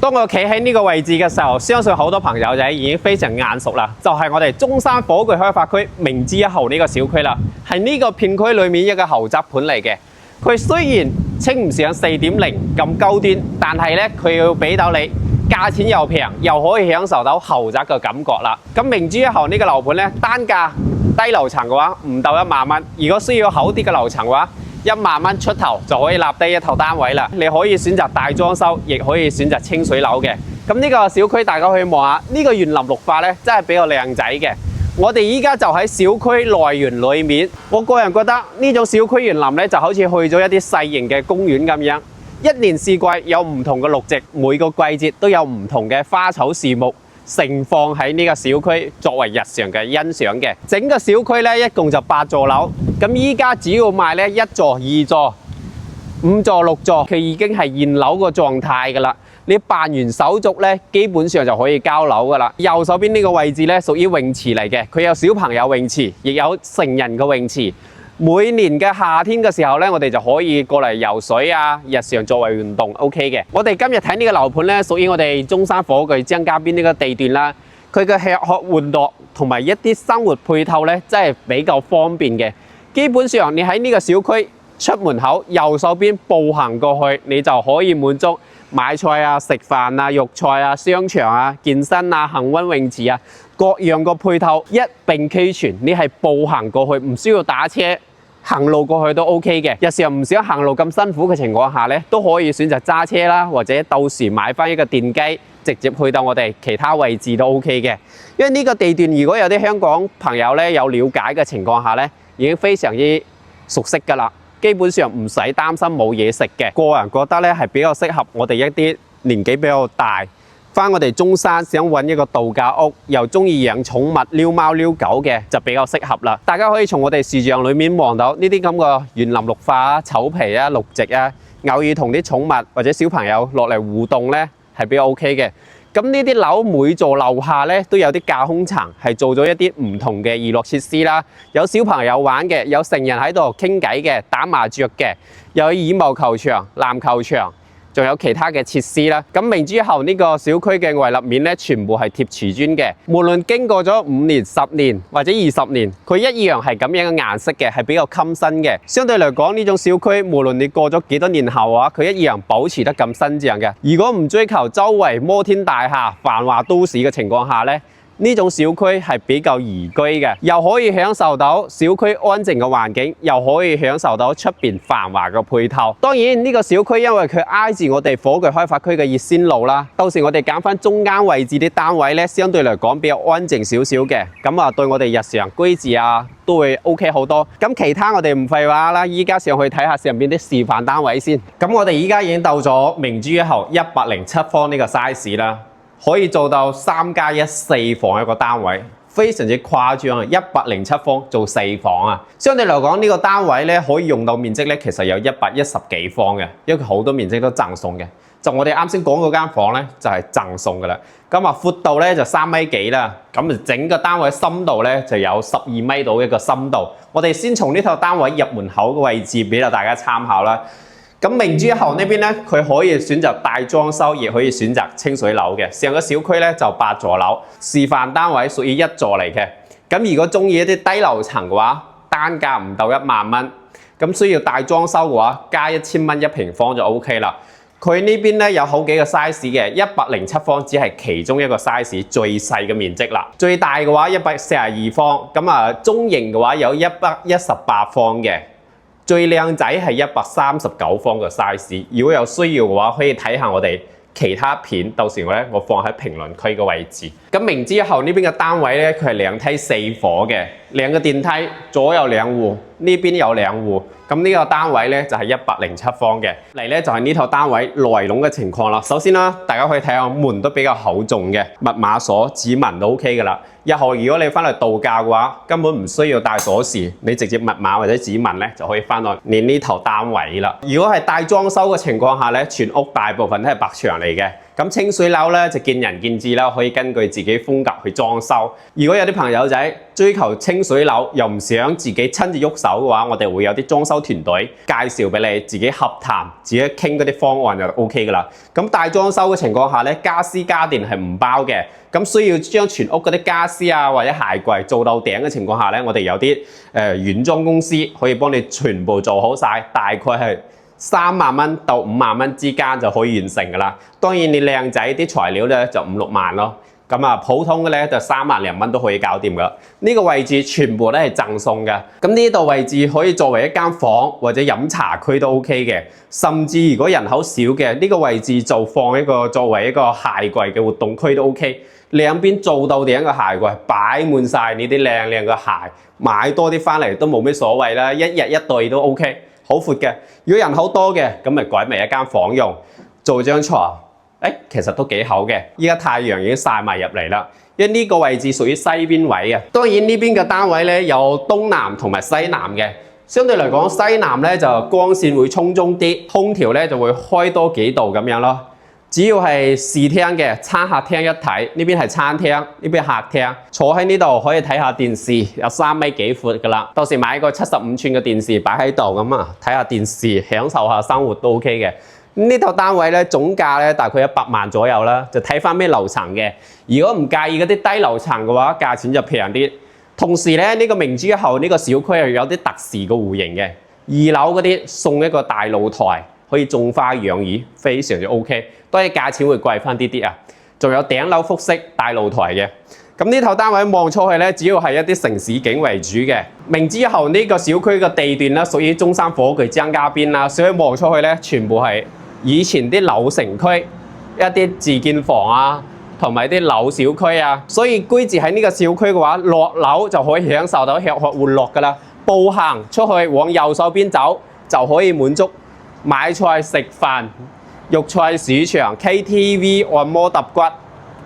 當我企喺呢個位置嘅時候，相信好多朋友仔已經非常眼熟啦，就係我哋中山火炬開發區明珠1號呢個小區啦，係呢個片區裏面一個豪宅盤嚟嘅。佢雖然稱唔上4.0咁高端，但係咧佢要俾到你價錢又平，又可以享受到豪宅嘅感覺啦。咁明珠1號呢個樓盤咧，單價低樓層嘅話唔到1萬蚊，如果需要好啲嘅樓層嘅話，1萬蚊出頭就可以立低一套單位啦。你可以選擇大裝修，亦可以選擇清水樓嘅。咁呢個小區大家可以望下，呢個園林綠化咧真係比較靚仔嘅。我哋依家就喺小區內園裏面，我個人覺得呢種小區園林咧就好似去咗一啲細型嘅公園咁樣，一年四季有唔同嘅綠植，每個季節都有唔同嘅花草樹木盛放喺呢個小區作為日常嘅欣賞嘅。整個小區咧一共就8座樓，咁依家主要賣咧1座、2座、5座、6座，佢已經係現樓個狀態噶啦。你辦完手續咧，基本上就可以交樓噶啦。右手邊呢個位置咧屬於泳池嚟嘅，佢有小朋友泳池，亦有成人嘅泳池。每年嘅夏天嘅時候咧，我哋就可以過嚟游水啊，日常作為運動 OK 嘅。我哋今日睇呢個樓盤咧，屬於我哋中山火炬張家邊呢個地段啦。佢嘅吃喝玩樂同埋一啲生活配套咧，真係比較方便嘅。基本上你喺呢個小區出門口右手邊步行過去，你就可以滿足買菜啊、食飯啊、肉菜啊、商場啊、健身啊、恆溫泳池啊，各樣個配套一並俱全。你係步行過去，唔需要打車，行路過去都 OK 嘅。日常唔想行路咁辛苦嘅情況下咧，都可以選擇揸車啦，或者到時買翻一個電機，直接去到我哋其他位置都 OK 嘅。因為呢個地段，如果有啲香港朋友咧有了解嘅情況下咧，已經非常之熟悉㗎啦。基本上唔使擔心冇嘢食嘅。個人覺得咧係比較適合我哋一啲年紀比較大，返我哋中山想揾一個度假屋，又中意養寵物、遛貓遛狗嘅，就比較適合啦。大家可以從我哋視像裏面望到呢啲咁嘅園林綠化啊、草皮啊、綠植啊，偶爾同啲寵物或者小朋友落嚟互動咧，係比較 OK 嘅。咁呢啲樓每座樓下咧都有啲架空層，係做咗一啲唔同嘅娛樂設施啦，有小朋友玩嘅，有成人喺度傾偈嘅、打麻雀嘅，又有羽毛球場、籃球場，仲有其他嘅設施啦。咁明珠1號呢個小區嘅外立面咧，全部係貼瓷磚嘅，無論經過咗5年、10年或者20年，佢一樣係咁樣嘅顏色嘅，係比較襟身嘅。相對嚟講，呢種小區無論你過咗幾多年後啊，佢一樣保持得咁新淨嘅。如果唔追求周圍摩天大廈、繁華都市嘅情況下咧，呢種小區係比較宜居嘅，又可以享受到小區安靜嘅環境，又可以享受到出邊繁華嘅配套。當然呢個小區因為佢挨住我哋火炬開發區嘅熱線路啦，到時我哋揀翻中間位置啲單位咧，相對嚟講比較安靜少少嘅，咁啊對我哋日常居住啊都會 OK 好多。咁其他我哋唔廢話啦，依家上去睇下上邊啲示範單位先。咁我哋依家已經到咗明珠1號107方呢個 size 啦。可以做到3+1 4房一個單位，非常之誇張啊！107方做4房啊！相對嚟講，呢個單位咧可以用到面積咧，其實有110幾方嘅，因為佢好多面積都贈送嘅。就我哋啱先講嗰間房咧，就係贈送噶啦。咁啊，闊度咧就3米幾啦。咁啊，整個單位深度咧就有12米到一個深度。我哋先從呢套單位入門口嘅位置俾到大家參考啦。咁明珠1號呢邊咧，佢可以選擇大裝修，亦可以選擇清水樓嘅。成個小區咧就8座樓，示範單位屬於1座嚟嘅。咁如果中意一啲低樓層嘅話，單價唔到1萬蚊。咁需要大裝修嘅話，加1000蚊1平方就 OK 啦。佢呢邊咧有好幾個 size 嘅，107方只係其中一個 size 最細嘅面積啦。最大嘅話142方，咁啊中型嘅話有118方嘅。最靚仔係139方嘅 size， 如果有需要嘅話，可以睇下我哋其他片，到時我放喺評論區嘅位置。咁明珠1號呢邊嘅單位咧，佢係2梯4伙嘅，2個電梯，左右2戶，呢邊有2戶。咁呢個單位咧就係107方嘅。嚟咧就係呢套單位內籠嘅情況啦。首先啦，大家可以睇下門都比較厚重嘅，密碼鎖、指紋都 OK 噶啦。日後如果你翻嚟度假嘅話，根本唔需要帶鎖匙，你直接密碼或者指紋咧就可以翻到你呢套單位啦。如果係大裝修嘅情況下咧，全屋大部分都係白牆嚟嘅。咁清水樓咧就見仁見智啦，可以根據自己風格去裝修。如果有啲朋友仔追求清水樓，又唔想自己親自喐手手嘅話，我哋會有啲裝修團隊介紹俾你，自己合談，自己傾嗰啲方案就 OK 噶啦。咁大裝修嘅情況下咧，家私家電係唔包嘅。咁需要將全屋嗰啲家私啊或者鞋櫃做到頂嘅情況下咧，我哋有啲軟裝公司可以幫你全部做好晒，大概係3萬蚊到5萬蚊之間就可以完成噶啦。當然你靚仔啲材料咧就5、6萬咯。咁啊，普通嘅咧就3萬零蚊都可以搞掂噶。呢個位置全部都係贈送嘅。咁呢度位置可以作為一間房或者飲茶區都 OK 嘅。甚至如果人口少嘅，呢個位置就放一個作為一個鞋櫃嘅活動區都 OK。兩邊做到頂嘅鞋櫃擺滿晒呢啲靚靚嘅鞋，買多啲翻嚟都冇咩所謂啦。一日一對都 OK， 好闊嘅。如果人口多嘅，咁咪改為一間房用，做張床。其實都幾好嘅。依家太陽已經曬埋入嚟啦，因為呢個位置屬於西邊位嘅。當然呢邊嘅單位咧有東南同埋西南嘅，相對嚟講西南咧就光線會充足啲，空調咧就會開多幾度咁樣咯。只要係視廳嘅餐客廳一體，呢邊係餐廳，呢邊客廳，坐喺呢度可以睇下電視，有3米幾闊噶啦。到時買個75寸嘅電視擺喺度咁啊，睇下電視，享受下生活都 OK 嘅。呢套單位咧總價咧大概100萬左右啦，就睇翻咩樓層嘅。如果唔介意嗰啲低樓層嘅話，價錢就平啲。同時咧，呢個明珠一號呢個小區係有啲特殊嘅戶型嘅。2樓嗰啲送一個大露台，可以種花養魚，非常之 OK。當然價錢會貴翻啲啲啊。仲有頂樓複式大露台嘅。咁呢套單位望出去咧，主要係一啲城市景為主嘅。明珠一號呢個小區嘅地段咧，屬於中山火炬張家邊啦，所以望出去咧，全部係以前啲老城區一啲自建房啊，同埋啲老小區啊，所以居住喺呢個小區嘅話，落樓就可以享受到吃喝玩樂噶啦。步行出去往右手邊走就可以滿足買菜食飯、肉菜市場、KTV、按摩揼骨，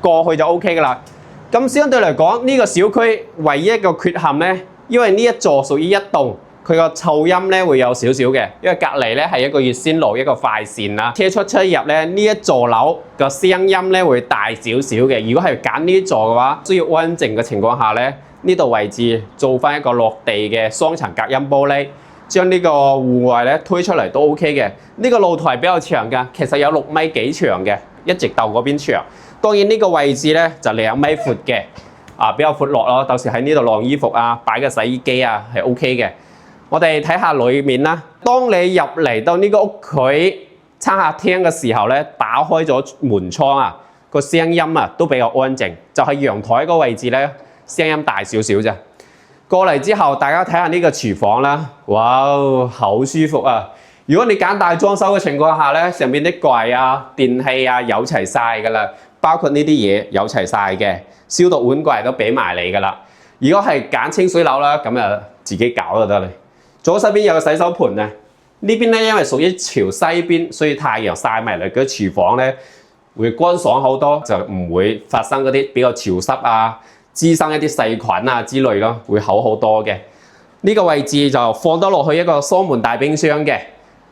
過去就 OK 噶啦。咁相對嚟講，呢個小區唯一一個缺陷咧，因為呢一座屬於一棟。佢個噪音咧會有少少嘅，因為隔離咧係一個月線路一個快線啦，車出入咧呢一座樓個聲音咧會大少少嘅。如果係揀呢座嘅話，需要安靜嘅情況下咧，呢度位置做翻一個落地嘅雙層隔音玻璃，將呢個戶外咧推出嚟都 OK 嘅。呢個露台比較長㗎，其實有6米幾長嘅，一直到嗰邊長。當然呢個位置咧就2米闊嘅，比較闊落咯。到時喺呢度晾衣服啊，擺個洗衣機啊係 OK 嘅。我哋睇下裏面啦。當你入嚟到呢個屋企餐客廳嘅時候咧，打開咗門窗啊，個聲音啊都比較安靜。就係陽台個位置咧，聲音大少少啫。過嚟之後，大家睇下呢個廚房啦，哇，好舒服啊！如果你揀大裝修嘅情況下咧，上面啲櫃啊、電器啊有齊晒㗎啦，包括呢啲嘢有齊晒嘅，消毒碗櫃都俾埋你㗎啦。如果係揀清水樓啦，咁就自己搞就得啦。左手邊有個洗手盆啊，呢邊咧因為屬於朝西邊，所以太陽曬埋嚟嘅廚房咧會乾爽好多，就唔會發生嗰啲比較潮濕啊、滋生一啲細菌啊之類咯，會好好多嘅。呢個位置就放得落去一個雙門大冰箱嘅。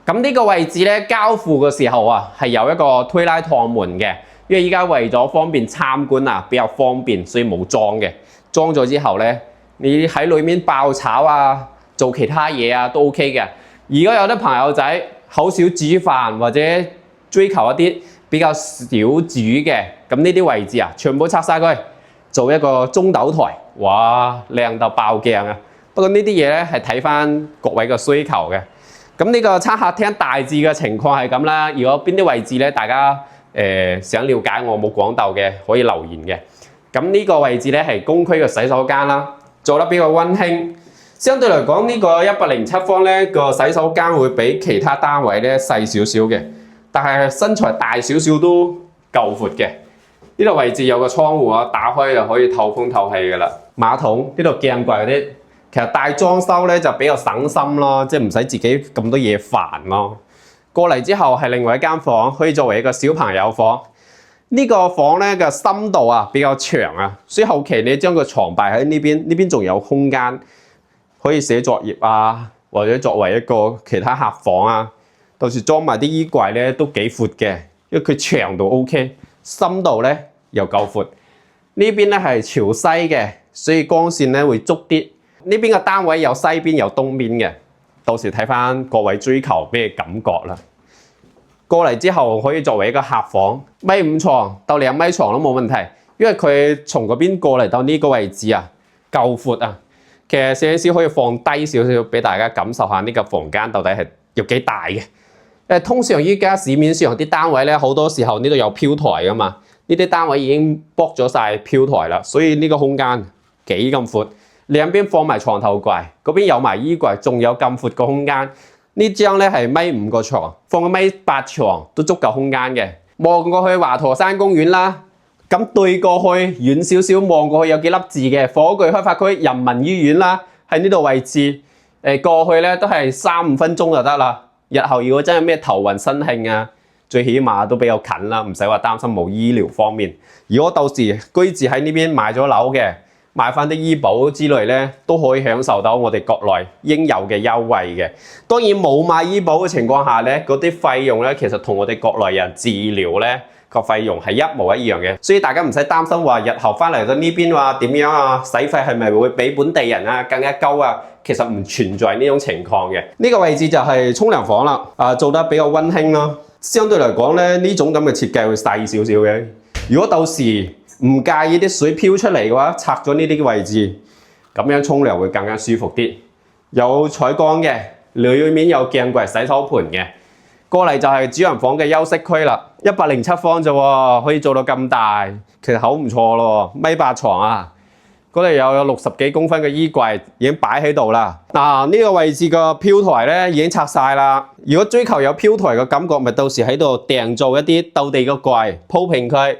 咁呢個位置咧交付嘅時候啊，係有一個推拉趟門嘅，因為依家為咗方便參觀啊，比較方便，所以冇裝嘅。裝咗之後咧，你喺裏面爆炒啊〜做其他嘢啊都 OK 嘅。如果有啲朋友仔好少煮飯或者追求一啲比較少煮嘅，咁呢啲位置啊，全部拆晒佢，做一個中斗台，哇，靚到爆鏡啊！不過呢啲嘢咧係睇翻各位嘅需求嘅。咁呢個餐客廳大致嘅情況係咁啦。如果邊啲位置咧，大家想了解我冇講到嘅，可以留言嘅。咁呢個位置咧係公區嘅洗手間啦，做得比較溫馨。相對嚟講，呢個107方咧個洗手間會比其他單位咧細少少嘅，但係身材大少少都夠闊嘅。呢度位置有個窗戶啊，打開就可以透風透氣㗎啦。馬桶呢度鏡櫃嗰啲，其實大裝修咧就比較省心咯，即係唔使自己咁多嘢煩咯。過嚟之後係另外一間房，可以作為一個小朋友房。呢個房咧嘅深度啊比較長啊，所以後期你將個床擺喺呢邊，呢邊仲有空間。可以寫作業啊，或者作為一個其他客房啊，到時裝埋啲衣櫃咧都幾闊嘅，因為佢長度 OK， 深度咧又夠闊。呢邊咧係朝西嘅，所以光線咧會足啲。呢邊嘅單位有西邊有東邊嘅，到時睇翻各位追求咩感覺啦。過嚟之後可以作為一個客房，1.5床到2米床都冇問題，因為佢從嗰邊過嚟到呢個位置啊，夠闊啊。其實攝影師可以放低少少俾大家感受下呢個房間到底係有幾大嘅。通常依家市面上啲單位咧，好多時候呢度有飄台噶嘛，呢啲單位已經駁咗晒飄台啦，所以呢個空間幾咁闊，兩邊放埋床頭櫃，嗰邊有埋衣櫃，仲有咁闊個空間。呢張咧係1.5個床，放個1.8床都足夠空間嘅。望過去華佗山公園啦，咁對過去遠少少望過去有幾粒字嘅火炬開發區人民醫院啦，喺呢度位置。過去咧都係3-5分鐘就得啦。日後如果真係咩頭暈身㷫啊，最起碼都比較近啦，唔使話擔心冇醫療方面。如果到時居住喺呢邊買咗樓嘅，買翻啲醫保之類咧，都可以享受到我哋國內應有嘅優惠嘅。當然冇買醫保嘅情況下咧，嗰啲費用咧其實同我哋國內人治療咧個費用係一模一樣嘅，所以大家唔使擔心話日後翻嚟到呢邊話點樣啊，使費係咪會比本地人啊更加高啊？其實唔存在呢種情況嘅。呢個位置就係沖涼房啦，做得比較溫馨咯。相對嚟講咧，呢種咁嘅設計會細少少嘅。如果到時唔介意啲水飄出嚟嘅話，拆咗呢啲位置，咁樣沖涼會更加舒服啲。有採光嘅，裏面有鏡櫃、洗手盤嘅。過嚟就係主人房嘅休息區啦，107方啫喎，可以做到咁大，其實好唔錯咯。1.8床啊！嗰度有60幾公分嘅衣櫃已經擺喺度啦。呢個位置個飄台咧已經拆晒啦。如果追求有飄台嘅感覺，咪到時喺度訂做一啲鬥地嘅櫃鋪平佢，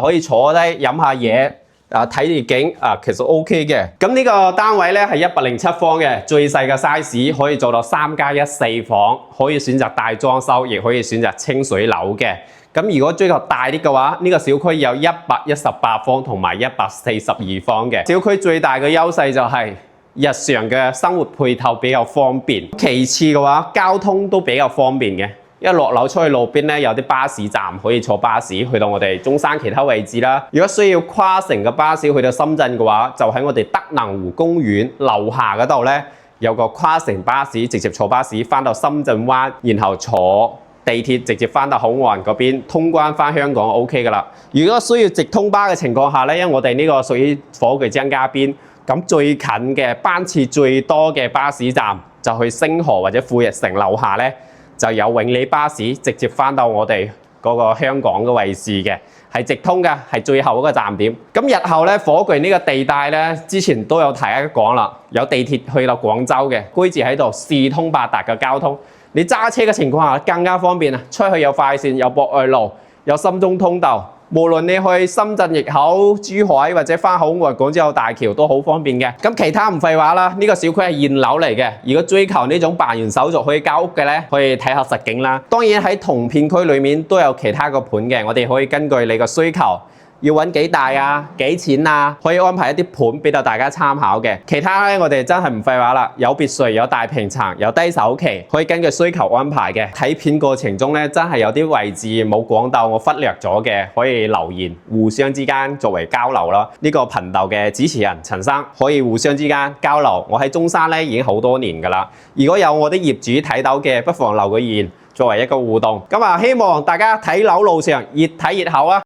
可以坐低飲下嘢，睇住景，其實 OK 嘅。咁呢個單位咧係107方嘅，最細嘅 size 可以做到3+1 4房，可以選擇大裝修，亦可以選擇清水樓嘅。咁如果追求大啲嘅話，呢個小區有118方同埋142方嘅。小區最大嘅優勢就係日常嘅生活配套比較方便，其次嘅話交通都比較方便嘅。一落樓出去路邊咧有啲巴士站可以坐巴士去到我哋中山其他位置啦。如果需要跨城嘅巴士去到深圳嘅話，就喺我哋德能湖公園樓下嗰度咧有個跨城巴士，直接坐巴士翻到深圳灣，然後坐地鐵直接翻到口岸嗰邊通關翻香港 OK 噶啦。如果需要直通巴嘅情況下咧，因為我哋呢個屬於火炬張家邊，咁最近嘅班次最多嘅巴士站就去星河或者富逸城樓下咧，就有永利巴士直接翻到我哋嗰個香港嘅位置嘅，係直通嘅，係最後嗰個站點。咁日後咧，火炬呢個地帶咧，之前都有提一講啦，有地鐵去到廣州嘅，居住喺度四通八達嘅交通。你揸車嘅情況下更加方便啊！出去有快線，有博愛路，有深中通道。無論你去深圳驛口、珠海或者翻口岸港珠澳大橋都好方便嘅。咁其他唔廢話啦，呢個小區係現樓嚟嘅。如果追求呢種辦完手續可以交屋嘅咧，可以睇下實景啦。當然喺同片區裡面都有其他個盤嘅，我哋可以根據你個需求。要揾幾大啊？幾錢啊？可以安排一啲盤俾到大家參考嘅。其他咧，我哋真係唔廢話啦。有別墅，有大平層，有低首期，可以根據需求安排嘅。睇片過程中咧，真係有啲位置冇講到，我忽略咗嘅，可以留言，互相之間作為交流啦。呢個頻道嘅主持人陳生可以互相之間交流。我喺中山咧已經好多年㗎啦。如果有我啲業主睇到嘅，不妨留個言作為一個互動。咁希望大家睇樓路上越睇越好啊！